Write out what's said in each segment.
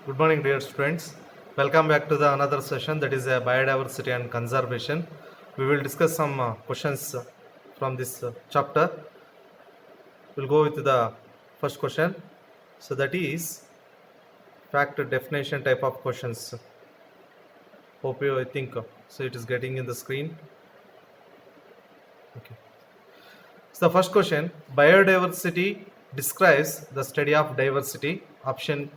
Good morning, dear students. Welcome back to the another session, that is biodiversity and conservation. We will discuss some questions from this chapter. We'll go with the first question. So that is fact definition type of questions. Hope you, I think, so it is getting in the screen. Okay. So the first question, biodiversity describes the study of diversity. Option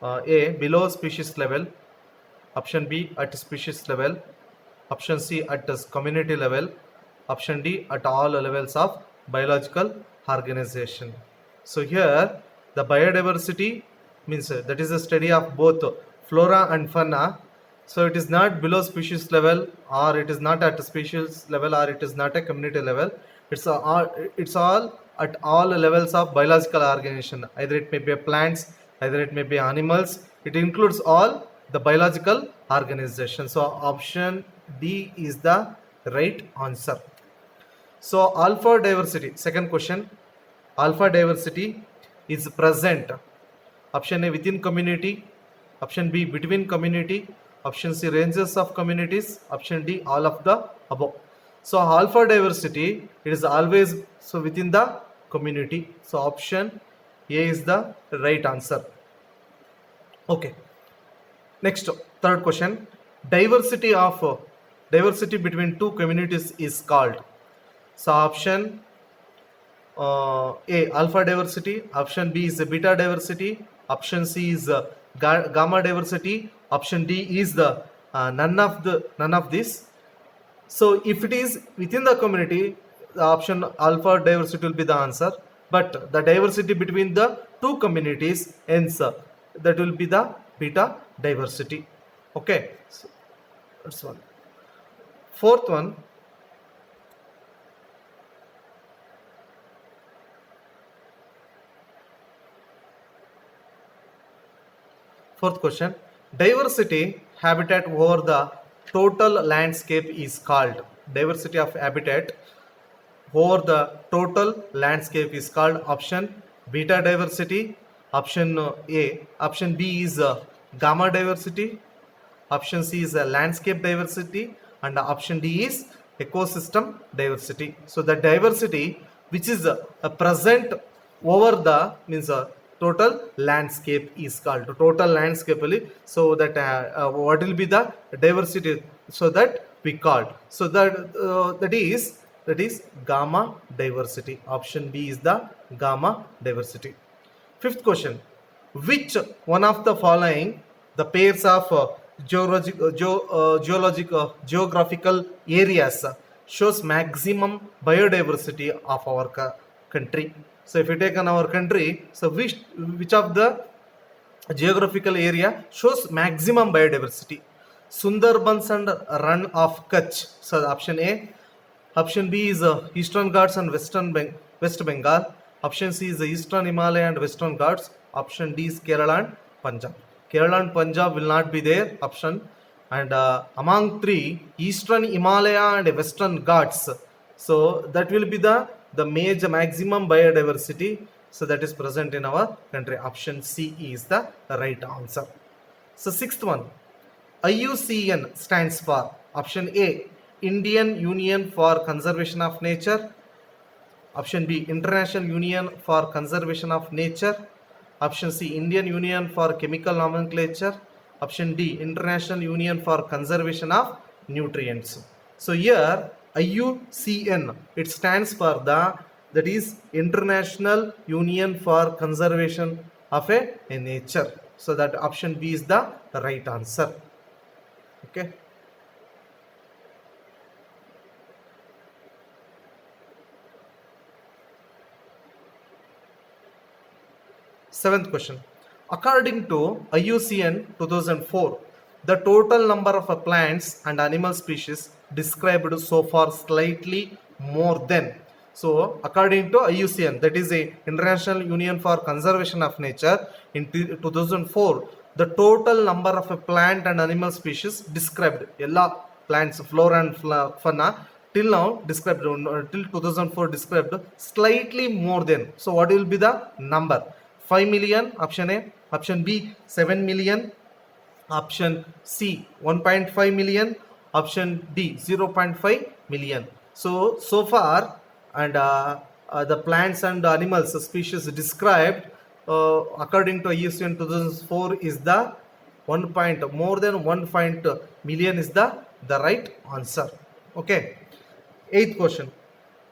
A, below species level. Option B, at species level. Option C, at community level. Option D, at all levels of biological organization. So here the biodiversity means that is a study of both flora and fauna. So it is not below species level, or it is not at species level, or it is not a community level. It's all at all levels of biological organization. Either it may be plants, either it may be animals. It includes all the biological organization. So option D is the right answer. So alpha diversity, second question, alpha diversity is present. Option A, within community. Option B, between community. Option C, ranges of communities. Option D, all of the above. So alpha diversity, it is always so within the community. So option A is the right answer. Okay. Next, third question, diversity between two communities is called. So option A, alpha diversity. Option B is beta diversity. Option C is gamma diversity. Option D is the none of this. So if it is within the community, the option alpha diversity will be the answer. But the diversity between the two communities, hence that will be the beta diversity. Okay, so that's one. Fourth one, fourth question, diversity habitat over the total landscape is called. Diversity of habitat over the total landscape is called. Option beta diversity. Option A. Option B is gamma diversity. Option C is landscape diversity, and option D is ecosystem diversity. So the diversity which is present over the means total landscape is called total landscape. So that what will be the diversity? So that we called. So that is gamma diversity. Option B is the gamma diversity. Fifth question, which one of the following the pairs of geographical areas shows maximum biodiversity of our country? So if you take on our country, so which of the geographical area shows maximum biodiversity? Sundarbans and Run of Kutch. So option A. Option B is Eastern Ghats and West Bengal. Option C is the Eastern Himalaya and Western Ghats. Option D is Kerala and Punjab. Kerala and Punjab will not be there option. And among three, Eastern Himalaya and Western Ghats. So that will be the major maximum biodiversity. So that is present in our country. Option C is the right answer. So sixth one, IUCN stands for. Option A, Indian Union for Conservation of Nature. Option B, International Union for Conservation of Nature. Option C, Indian Union for Chemical Nomenclature. Option D, International Union for Conservation of Nutrients. So here IUCN, it stands for that is International Union for Conservation of a Nature. So that option B is the right answer. Okay. Seventh question, according to IUCN 2004, the total number of plants and animal species described so far slightly more than. So according to IUCN, that is a International Union for Conservation of Nature, in 2004, the total number of plant and animal species described, all plants, flora and fauna, till now described, till 2004 described slightly more than. So what will be the number? 5 million, option A. Option B 7 million. Option C 1.5 million. Option D 0.5 million. So far, and the plants and animals species described according to IUCN 2004 is the more than 1 million is the right answer. Okay. Eighth question.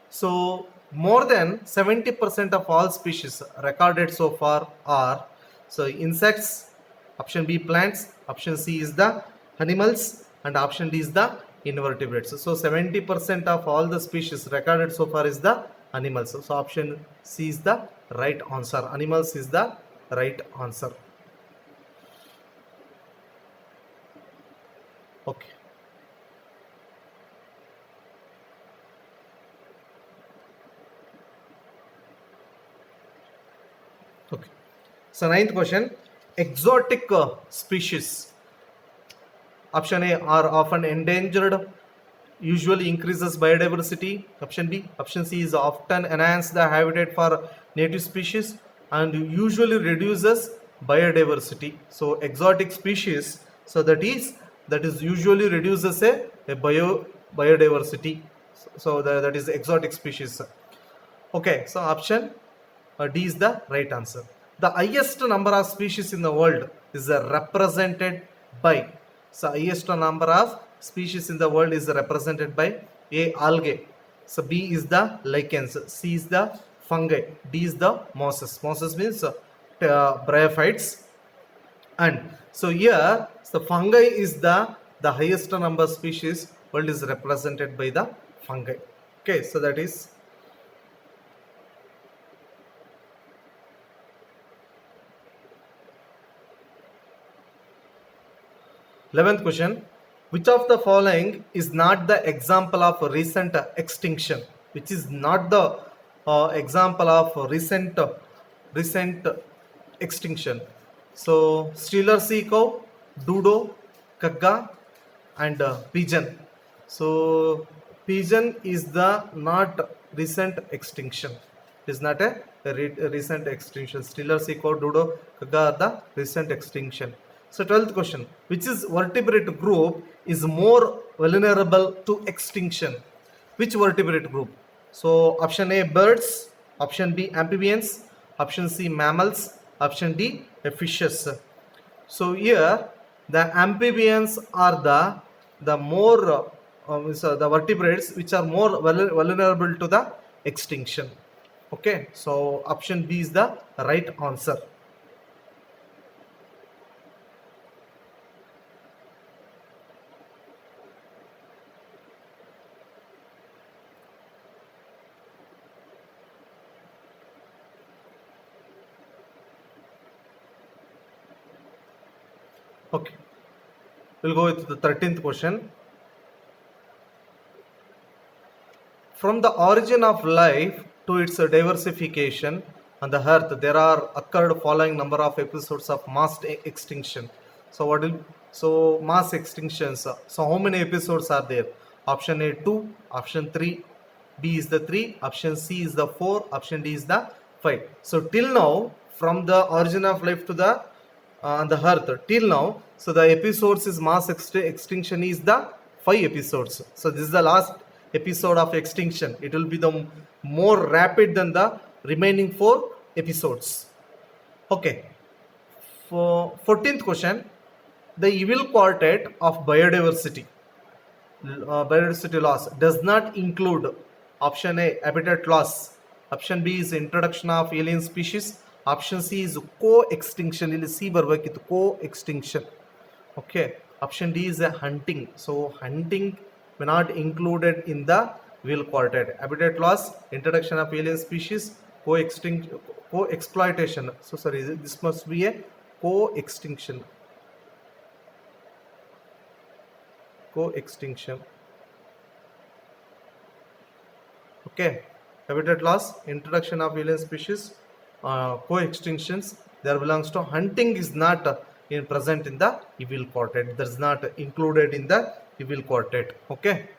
So more than 70% of all species recorded so far are insects, option B plants, option C is the animals, and option D is the invertebrates. So 70% of all the species recorded so far is the animals. So option C is the right answer. Animals is the right answer. Okay. Okay. So ninth question, exotic species. Option A are often endangered, usually increases biodiversity. Option B, option C is often enhance the habitat for native species and usually reduces biodiversity. So exotic species, so that is usually reduces a biodiversity. So that is exotic species. Okay, so option D is the right answer. The highest number of species in the world is represented by. So highest number of species in the world is represented by A algae. So B is the lichens. C is the fungi. D is the mosses. Mosses means bryophytes. And so here the fungi is the highest number of species world is represented by the fungi. Okay, so that is 11th question. Which of the following is not the example of recent extinction? Which is not the example of recent extinction? So, Steeler sea cow, dodo, kagga, and pigeon. So, pigeon is the not recent extinction. It is not a recent extinction. Steeler sea cow, dodo, kagga are the recent extinction. So 12th question, which is vertebrate group is more vulnerable to extinction? Which vertebrate group? So option A birds, option B amphibians, option C mammals, option D fishes. So here the amphibians are the more the vertebrates which are more vulnerable to the extinction. Okay, so option B is the right answer. Okay, we'll go with the 13th question. From the origin of life to its diversification on the earth, there are occurred following number of episodes of mass extinction. So mass extinctions. So how many episodes are there? Option A 2, option 3, B is the 3, option C is the 4, option D is the 5. So till now, from the origin of life to the on the earth till now, so the episodes is mass extinction is the 5 episodes. So this is the last episode of extinction. It will be the more rapid than the remaining 4 episodes. Okay, for 14th question, the evil quartet of biodiversity loss does not include option A habitat loss, option B is introduction of alien species, option C is co-extinction. ಇಲ್ಲಿ C ಬರಬೇಕಿತ್ತು co-extinction. Okay, option D is a hunting. So hunting may not included in the evil quartet. Habitat loss, introduction of alien species, co-exploitation. So sorry, this must be a co-extinction. Co-extinction. Okay, habitat loss, introduction of alien species, co-extinctions, there belongs to hunting is not in present in the evil quartet. That is not included in the evil quartet. Okay,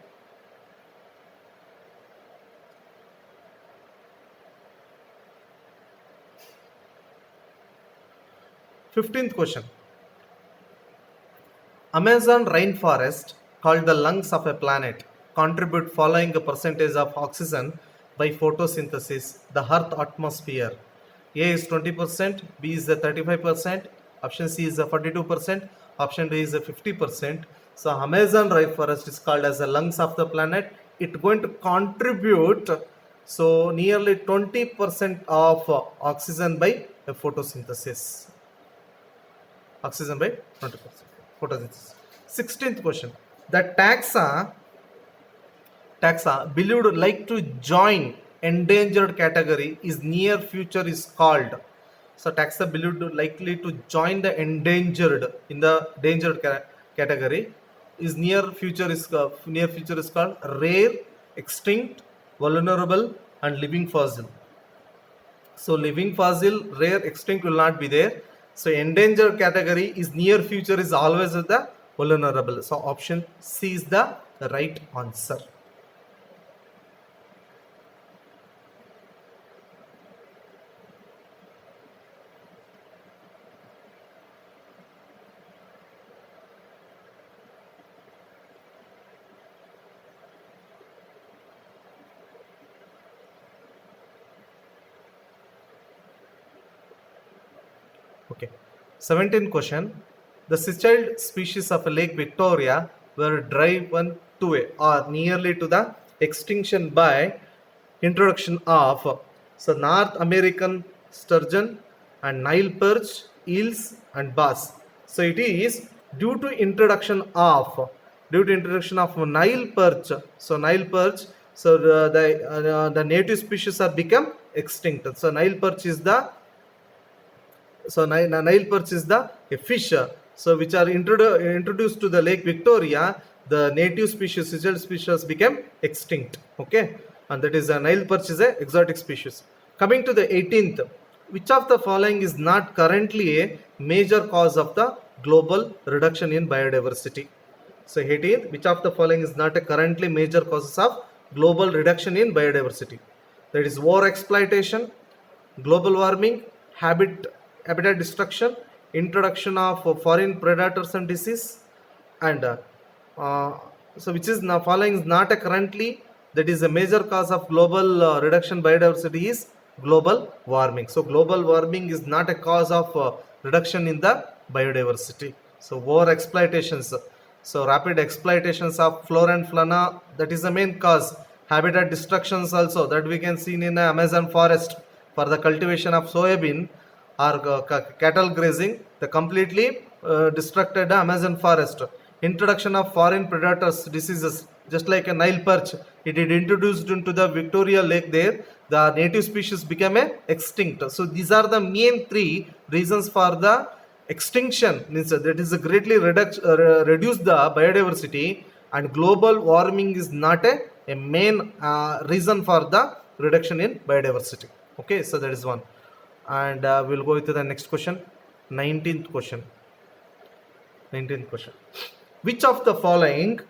15th question. Amazon rainforest, called the lungs of a planet, contribute following a percentage of oxygen by photosynthesis, the Earth atmosphere. A is 20%, B is the 35%, option C is the 42%, option D is the 50%. So Amazon rainforest is called as the lungs of the planet. It going to contribute so nearly 20% of oxygen by photosynthesis. Oxygen by 20%. Photosynthesis. 16th question. The taxa believed like to join endangered category is near future is called. So taxa believed likely to join the endangered in the endangered category is near future is called rare, extinct, vulnerable, and living fossil. So living fossil, rare, extinct will not be there. So endangered category is near future is always the vulnerable. So option C is the right answer. Okay. 17th question. The Seychelles species of Lake Victoria were driven to or nearly to the extinction by introduction of North American sturgeon and Nile perch, eels and bass. So it is due to introduction of Nile perch. So Nile perch. So the native species are become extinct. So Nile perch is the Nile perch is the fish, so which are introduced to the Lake Victoria. The native species, Seychelles species, became extinct. Okay, and that is Nile perch is a exotic species. Coming to the 18th, which of the following is not currently a major cause of the global reduction in biodiversity? So 18th, which of the following is not a currently major causes of global reduction in biodiversity? That is war exploitation, global warming, habitat destruction, introduction of foreign predators and disease, and so which is now following is not a currently, that is a major cause of global reduction biodiversity is global warming. So global warming is not a cause of reduction in the biodiversity. So war exploitations, so rapid exploitations of flora and fauna, that is the main cause. Habitat destructions also that we can see in the Amazon forest for the cultivation of soybean or cattle grazing, the completely destructed Amazon forest. Introduction of foreign predators, diseases, just like a Nile perch, it is introduced into the Victoria Lake there, the native species became extinct. So these are the main three reasons for the extinction, means that is greatly reduce the biodiversity, and global warming is not a main reason for the reduction in biodiversity. Okay, so that is one. And we'll go to the next question. 19th question. Which of the following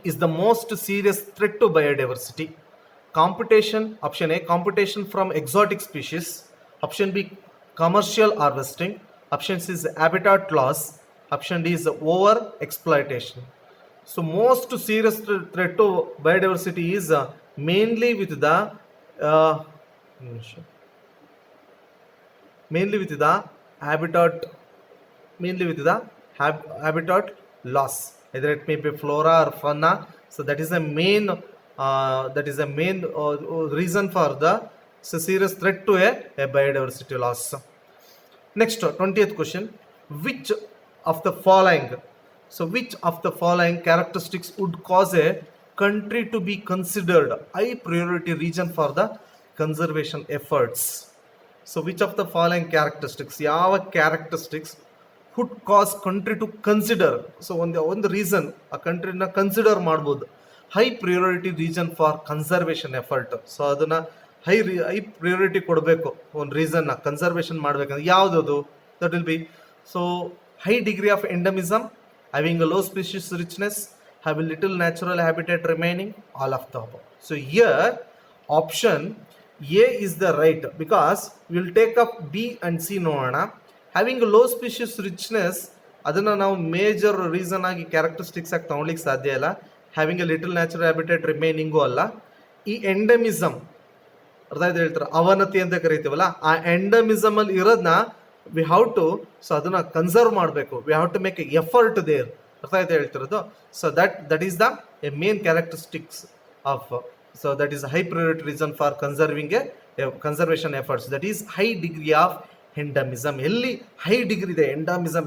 is the most serious threat to biodiversity? Competition, option A, competition from exotic species. Option B, commercial harvesting. Option C is habitat loss. Option D is over exploitation. So most serious threat to biodiversity is mainly with the habitat loss. Either it may be flora or fauna. So that is the main reason for the serious threat to a biodiversity loss. Next, 20th question. Which of the following characteristics would cause a country to be considered high priority region for the conservation efforts? So which of the following characteristics, ಯಾವ characteristics would cause country to consider, so ಒಂದು reason a country na consider ಮಾಡಬಹುದು high priority region for conservation effort. So ಅದನ್ನ high priority ಕೊಡಬೇಕು, ಒಂದು reason na conservation ಮಾಡಬೇಕಂದ್ರೆ ಯಾವುದು? That will be so high degree of endemism, having a low species richness, having little natural habitat remaining, all of the above. So here option A is the right because we will take up B and C ನೋಡೋಣ. Having a low species richness ಅದನ್ನು ನಾವು major reason ಆಗಿ characteristics ಆಗಿ ತಗೊಳ್ಳಿಕ್ಕೆ ಸಾಧ್ಯ ಇಲ್ಲ. Having A little natural habitat remaining ಅಲ್ಲ. ಈ ಎಂಡಮಿಸಮ್ ಅರ್ಥ ಆಯ್ತು ಹೇಳ್ತಾರೆ, ಅವನತಿ ಅಂತ ಕರಿತೀವಲ್ಲ, ಆ ಎಂಡಮಿಸಮ್ ಅಲ್ಲಿ ಇರೋದನ್ನ ವಿ ಹ್ಯಾವ್ ಟು, ಸೊ ಅದನ್ನ ಕನ್ಸರ್ವ್ ಮಾಡಬೇಕು. We have to make a effort there. ಅರ್ಥ ಆಯ್ತು ಹೇಳ್ತಿರೋದು. So that is the a main characteristics of, so that is high priority reason for conserving a conservation efforts. That is high degree of endemism. ಎಲ್ಲಿ high degree ಇದೆ ಎಂಡಮಿಸಮ್,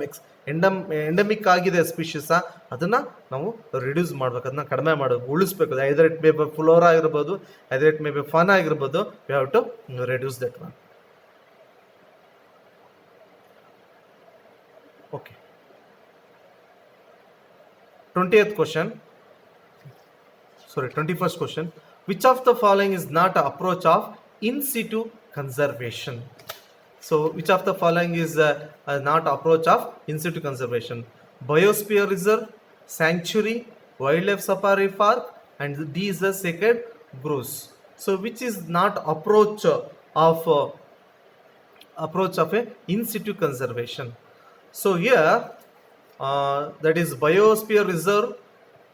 endemic ಆಗಿದೆ species, ಅದನ್ನ ನಾವು reduce ಮಾಡ್ಬೇಕು, ಅದನ್ನ ಕಡಿಮೆ ಮಾಡಬೇಕು, ಉಳಿಸ್ಬೇಕು. Either it may be flora ಆಗಿರ್ಬೋದು, either it may be fun ಆಗಿರ್ಬೋದು. We have to reduce that one. Okay, 21st question. Which of the following is not an approach of in situ conservation? So which of the following is not approach of in situ conservation? Biosphere reserve, sanctuary, wildlife safari park, and D is the sacred groves. So which is not approach of a in situ conservation? So here that is biosphere reserve,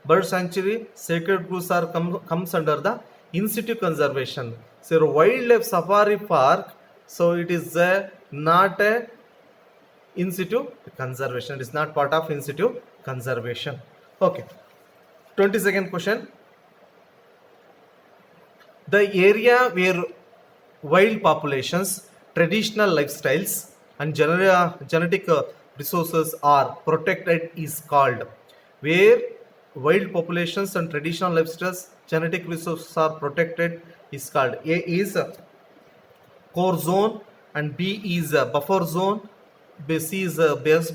bird sanctuary, sacred groves are comes under the in situ conservation. So wildlife safari park, so it is not a in situ conservation. It is not part of in situ conservation. Okay, 22nd question. The area where wild populations, traditional lifestyles, and genetic resources are protected is called. Where wild populations and traditional lifestyles, genetic resources are protected is called. A is core zone, and B is a buffer zone, C is a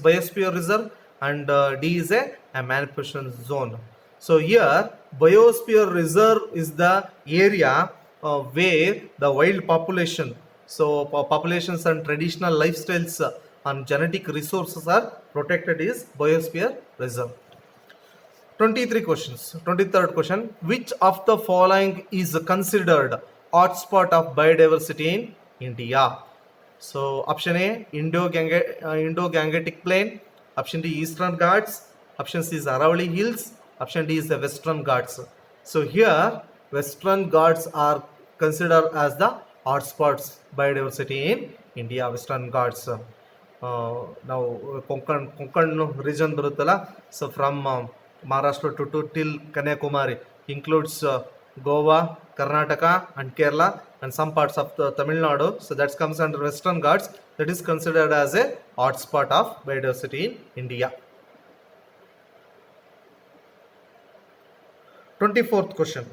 biosphere reserve, and D is a manipulation zone. So here biosphere reserve is the area where the wild population, so populations and traditional lifestyles and genetic resources are protected is biosphere reserve. 23rd question. Which of the following is considered hotspot of biodiversity in India? So option A, Indo-Gangetic Plain. Option D, Eastern Ghats. Option C is Aravalli Hills. Option D is the Western Ghats. So here Western Ghats are considered as the hotspots biodiversity in India. Western Ghats. Now Konkan region ಬರುತ್ತಲ್ಲ, so from Maharashtra to till Kanyakumari includes Goa, Karnataka and Kerala and some parts of the Tamil Nadu. So that comes under Western Ghats. That is considered as a hotspot of biodiversity in India. 24th question.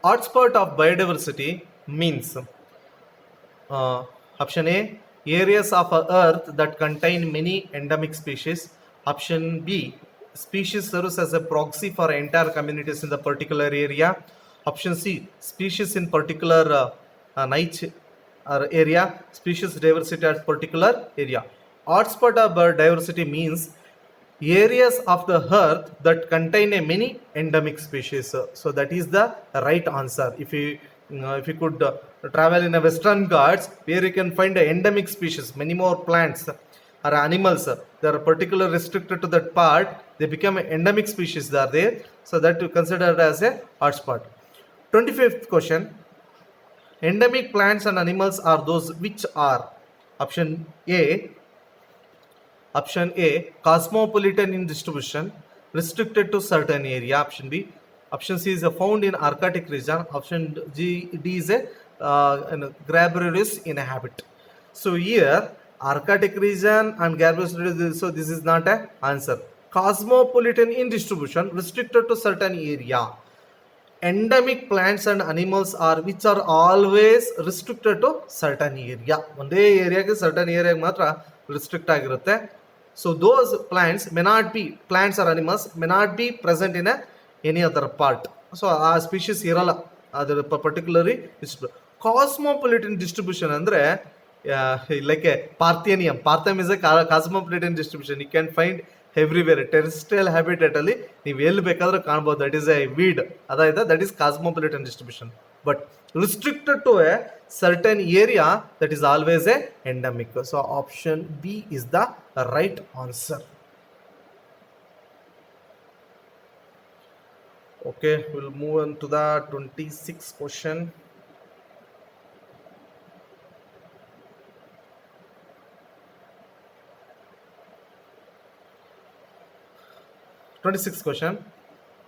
Hotspot of biodiversity means option A, areas of earth that contain many endemic species. Option B, species serves as a proxy for entire communities in the particular area. Option C, species in particular niche or area, species diversity at particular area. Hotspot of biodiversity means areas of the earth that contain a many endemic species. So that is the right answer. If you could travel in a Western Ghats, where you can find a endemic species, many more plants or animals, they are particularly restricted to that part, they become endemic species that are there. So that you consider as a hotspot. 25th question. Endemic plants and animals are those which are option A, cosmopolitan in distribution, restricted to certain area. Option B. Option C is found in Arctic region. Option D is a gregarious in a habit. So here Arctic region and gregarious, so this is not a answer. Cosmopolitan in distribution, restricted to certain area. Endemic plants and animals are which are always restricted to certain area. ಒಂದೇ ಏರಿಯಾಗೆ certain ಏರಿಯಾಗೆ ಮಾತ್ರ restrict ಆಗಿರುತ್ತೆ. So those plants may not be, plants or animals may not be present in any other part. So ಆ species ಇರಲ್ಲ ಅದರ particularly cosmopolitan distribution ಅಂದ್ರೆ like a Parthenium. Parthenium is a cosmopolitan distribution. You can find everywhere. Terrestrial habitat ಅಲ್ಲಿ ನೀವು ಎಲ್ಲಿ ಬೇಕಾದ್ರೂ ಕಾಣಬಹುದು. That is a weed. ಅದಾಯ್ತಾ, that is cosmopolitan distribution. but restricted to a certain area, that is always a endemic. So option B is the right answer. Okay, we'll move on to the 26th question.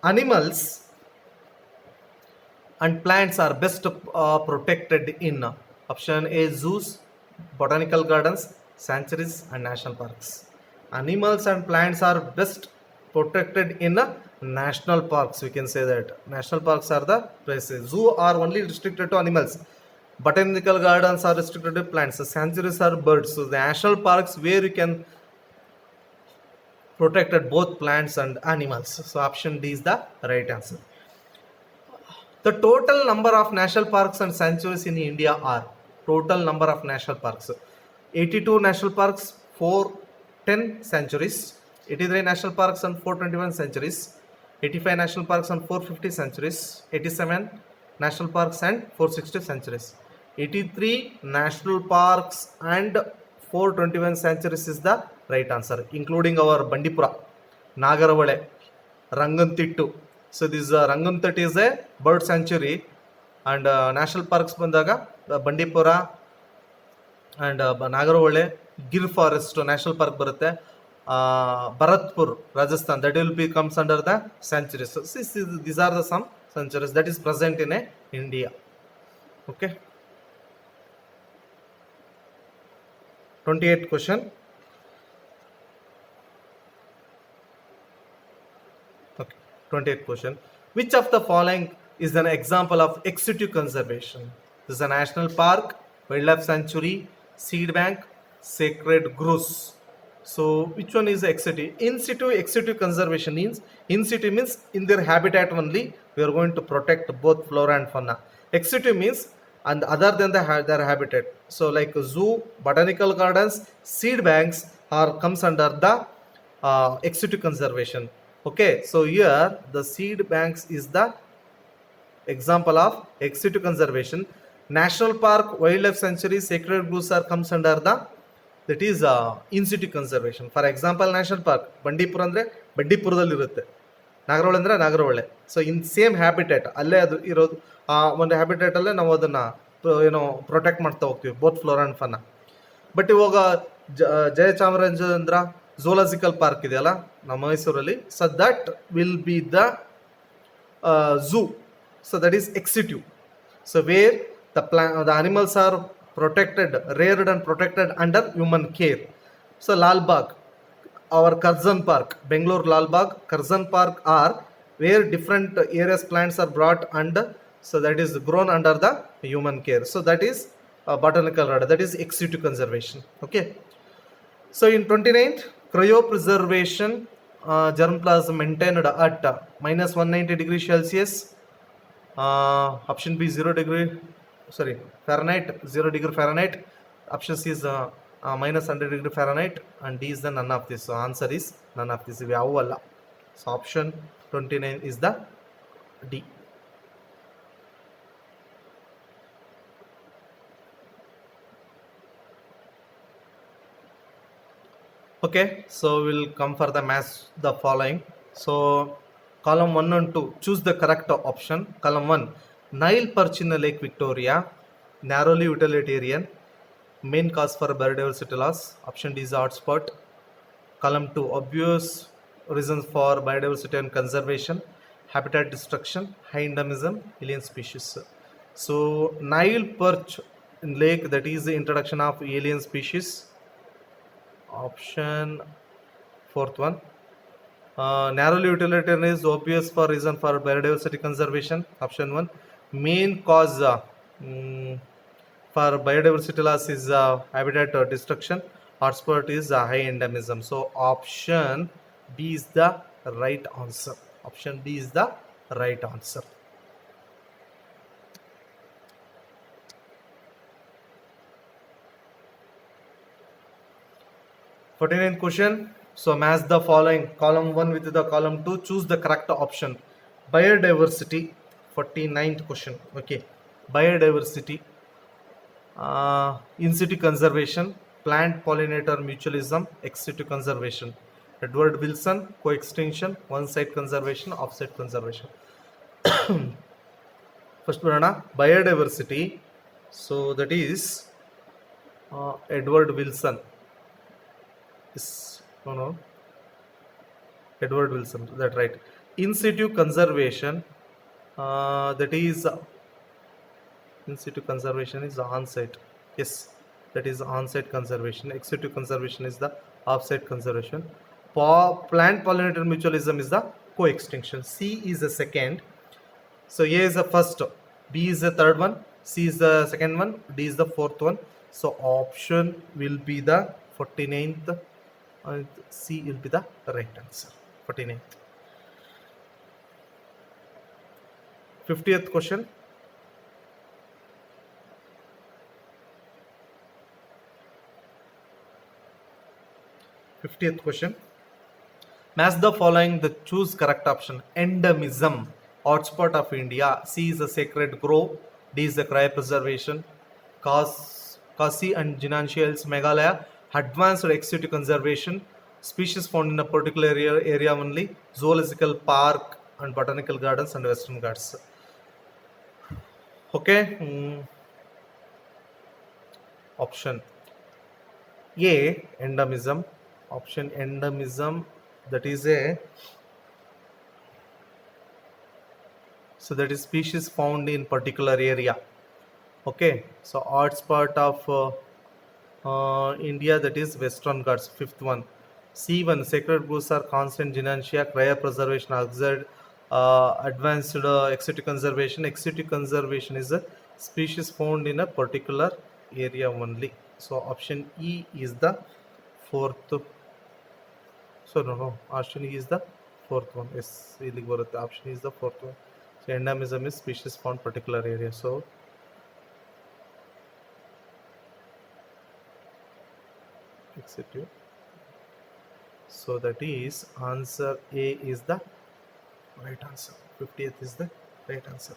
Animals and plants are best protected in option A, zoos, botanical gardens, sanctuaries, and national parks. Animals and plants are best protected in national parks. We can say that national parks are the places. Zoo are only restricted to animals. Botanical gardens are restricted to plants. The sanctuaries are birds. So the national parks where you can protected both plants and animals. So option D is the right answer. The total number of national parks and sanctuaries in India are total number of national parks: 82 national parks, 410 sanctuaries, 83 national parks and 421 sanctuaries, 85 national parks and 450 sanctuaries, 87 national parks and 460 sanctuaries. 83 national parks and 421 sanctuaries is the right answer, including our Bandipura, Nagaravale, Rangantittu. So this Ranganthit is a bird sanctuary, and national parks bandaga Bandipura and Nagaravale, Gir Forest national park barutte, Bharatpur, Rajasthan, that will be comes under the sanctuaries. So these are the some sanctuaries that is present in India. Okay. 28th question. Okay. 28th question. Which of the following is an example of ex situ conservation? This is a national park, wildlife sanctuary, seed bank, sacred groves. So which one is ex situ? In situ conservation means in situ means in their habitat only we are going to protect both flora and fauna. Ex situ means and other than their habitat. So like zoo, botanical gardens, seed banks are comes under the ex situ conservation. Okay, so here the seed banks is the example of ex situ conservation. National park, wildlife sanctuary, sacred groves are comes under the that is in situ conservation. For example, national park Bandipur ಅಂದ್ರೆ ಬಂಡೀಪುರದಲ್ಲಿ ಇರುತ್ತೆ, ನಾಗರಹೊಳೆ ಅಂದ್ರೆ Nagarhole. So in same habitat ಅಲ್ಲೇ ಅದು ಇರೋದು, ಆ ಒಂದು habitat ಅಲ್ಲೇ ನಾವು ಅದನ್ನ ಏನೋ ಪ್ರೊಟೆಕ್ಟ್ ಮಾಡ್ತಾ ಹೋಗ್ತೀವಿ both flora and fauna. But ಇವಾಗ ಜಯಚಾಮರಾಜೇಂದ್ರ ಝೂಲಾಜಿಕಲ್ ಪಾರ್ಕ್ ಇದೆಯಲ್ಲ ನಮ್ಮ ಮೈಸೂರಲ್ಲಿ, so that will be the zoo. So that is ex situ. So where the animals are protected, reared and protected under human care. So Lalbagh, our Curzon Park, Bangalore Lalbagh, Curzon Park are where different areas plants are brought and so that is grown under the human care. So that is botanical garden, that is ex situ conservation. Okay. So in 29th, cryopreservation, germplasm maintained at minus 190 degrees Celsius. Option B 0 degree Fahrenheit, 0 degree Fahrenheit. Option C is minus 100 degree Fahrenheit, and D is the none of this. So answer is none of this. So option 29 is the D. Okay, so we'll come for the match the following. So column 1 and 2, choose the correct option. Column 1, Nile perch in Lake Victoria, narrowly utilitarian, main cause for biodiversity loss. Option D is hotspot. Column 2, obvious reasons for biodiversity and conservation, habitat destruction, high endemism, alien species. So Nile perch in lake, that is the introduction of alien species. Option 4th one, narrowly utilitarian is obvious for reason for biodiversity conservation. Option 1, main cause for biodiversity loss is habitat destruction. Hotspot is high endemism. So option B is the right answer. Option B is the right answer. For 49th question, so match the following column 1 with the column 2, choose the correct option. Biodiversity, 49th question. Okay, biodiversity, in situ conservation, plant pollinator mutualism, ex situ conservation. Edward Wilson, co-extinction, one-site conservation, off-site conservation. First one, biodiversity. So that is Edward Wilson. No, Edward Wilson. That right. In situ conservation. That is in situ conservation is on-site. Yes, that is on-site conservation. Ex situ conservation is the off-site conservation. Plant pollinator mutualism is the co-extinction. C is the second. So A is the first, B is the third one, C is the second one, D is the fourth one. So option will be the 49th, and C will be the right answer. 49th. 50th question. Match the following, the choose correct option. Endemism, hotspot of India. C is the sacred grove. D is the cryopreservation. Kasi and Jinanshi Hills, Meghalaya. Advanced ex situ conservation. Species found in a particular area only. Zoological park and botanical gardens and Western Ghats. Okay. Option A, endemism. Option endemism, that is a, so that is species found in particular area. Okay, so hotspot of India, that is Western Ghats. Fifth one. C1, sacred groves are constant Jinansia, cryopreservation, advanced ex situ conservation. Ex situ conservation is a species found in a particular area only. So option E is the fourth. So no, option E is the fourth one. Yes, option E is the fourth one. So endemism is species found particular area. So ex situ. So that is answer A is the right answer. 50th is the right answer.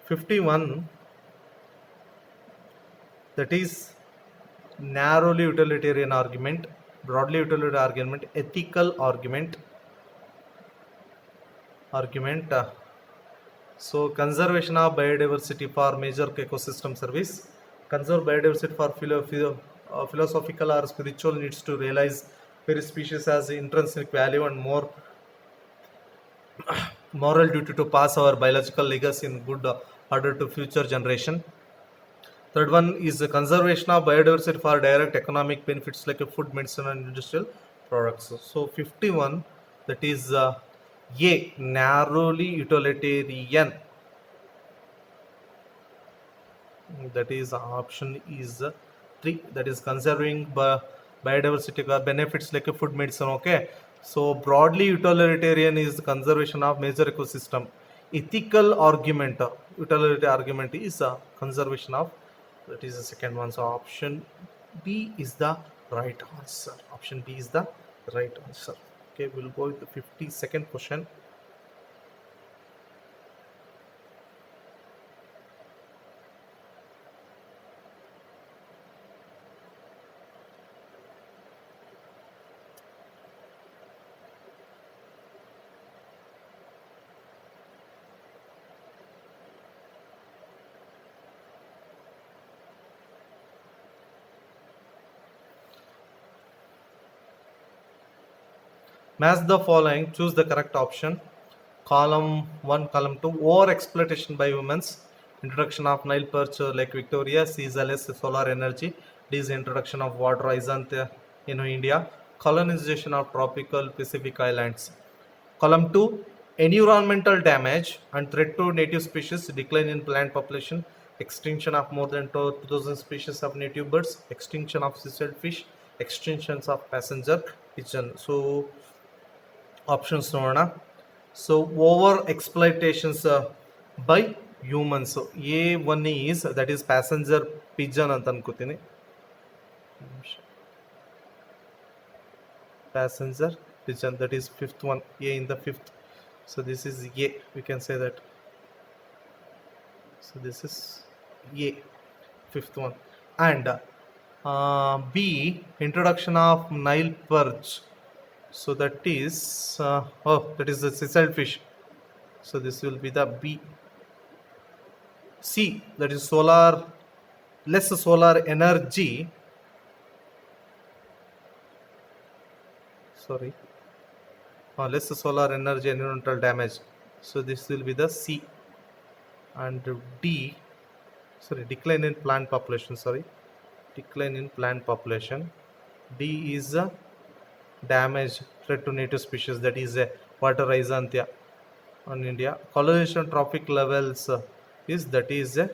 51, that is narrowly utilitarian argument, broadly utilitarian argument, ethical argument. So conservation of biodiversity for major ecosystem service. Conserve biodiversity for philosophical or spiritual needs to realize various species has intrinsic value and more moral duty to pass our biological legacy in good order to future generation. Third one is the conservation of biodiversity for direct economic benefits like food, medicine and industrial products. So 51, that is A, narrowly utilitarian. That is option is 3, that is conserving biodiversity benefits like food, medicine. Okay, so broadly utilitarian is the conservation of major ecosystem. Ethical argument, utilitarian argument is conservation of, that is the second one. So option B is the right answer. Option B is the right answer. Okay, we'll go with the 52nd question. Match the following, choose the correct option. Column 1, column 2, over exploitation by humans, introduction of Nile perch, Lake Victoria. C is less solar energy. D is introduction of water horizon in India. Colonization of tropical Pacific islands. Column 2, environmental damage and threat to native species, decline in plant population, extinction of more than 2000 species of native birds, extinction of seashell fish, extinctions of passenger pigeon. So options ನೋಡೋಣ. So over exploitations by humans. So A1 is, that is passenger pigeon ಅಂತ ಅನ್ಕೋತೀನಿ. Passenger pigeon, that is fifth one, A in the fifth. So this is A, we can say that. So this is A, fifth one. And B, introduction of Nile perch. So that is that is the sessile fish. So this will be the B. C, that is less solar energy. Sorry, less solar energy environmental damage. So this will be the C. And D, sorry, decline in plant population. Sorry, decline in plant population. D is a damage threat to native species, that is a water rhizanthia on India. Colonization trophic levels is that is a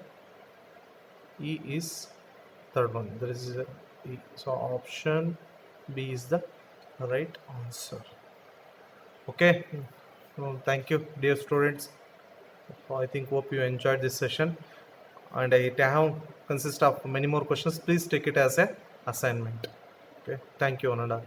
E is third one. There is a E. So option B is the right answer. Okay. Thank you, dear students. I think hope you enjoyed this session, and I have consist of many more questions. Please take it as a assignment. Okay. Thank you, Ananda.